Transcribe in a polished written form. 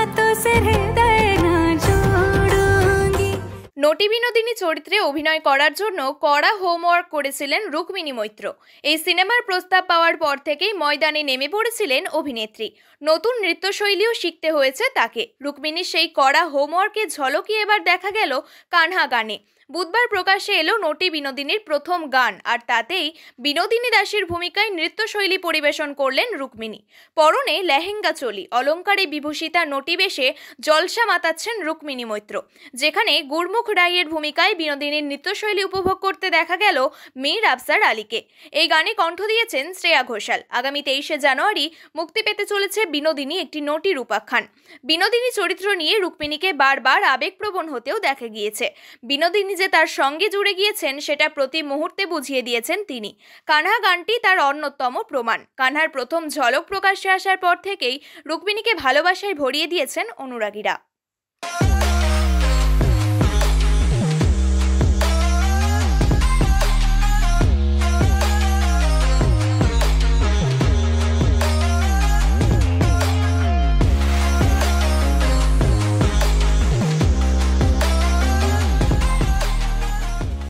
हाथों से हृदय ना जोड़ूंगी। নটি বিনোদিনী চরিত্রে অভিনয় করার জন্য কড়া হোমওয়ার্ক করেছিলেন রুক্মিণী মৈত্র। এই সিনেমার প্রস্তাব পাওয়ার পর থেকেই ময়দানে নেমে পড়েছিলেন অভিনেত্রী। নতুন নৃত্যশৈলীও শিখতে হয়েছে তাকে। রুক্মিণীর সেই কড়া হোমওয়ার্কের ঝলকই এবার দেখা গেল কানহা গানে। বুধবার প্রকাশ্যে এলো নটি বিনোদিনীর প্রথম গান, আর তাতেই বিনোদিনী দাসীর ভূমিকায় নৃত্যশৈলী পরিবেশন করলেন রুক্মিণী। পরনে লেহেঙ্গা চোলি, অলঙ্কারে বিভূষিতা নটি বেশে জলসা মাতাচ্ছেন রুক্মিণী মৈত্র। যেখানে গুরমুখ রায়ের ভূমিকায় বিনোদিনীর নৃত্যশৈলী উপভোগ করতে দেখা গেল মীর আফসার আলীকে। এই গানে কণ্ঠ দিয়েছেন শ্রেয়া ঘোষাল। আগামী 23শে জানুয়ারি মুক্তি পেতে চলেছে বিনোদিনী, একটি নটির উপাখ্যান। বিনোদিনী চরিত্র নিয়ে রুক্মিণীকে বারবার আবেগপ্রবণ হতেও দেখা গিয়েছে। বিনোদিনী যে তার সঙ্গে জুড়ে গিয়েছেন সেটা প্রতি মুহূর্তে বুঝিয়ে দিয়েছেন তিনি। কানহা গানটি তার অন্যতম প্রমাণ। কানহার প্রথম ঝলক প্রকাশ্যে আসার পর থেকেই রুক্মিণীকে ভালোবাসায় ভরিয়ে দিয়েছেন অনুরাগীরা।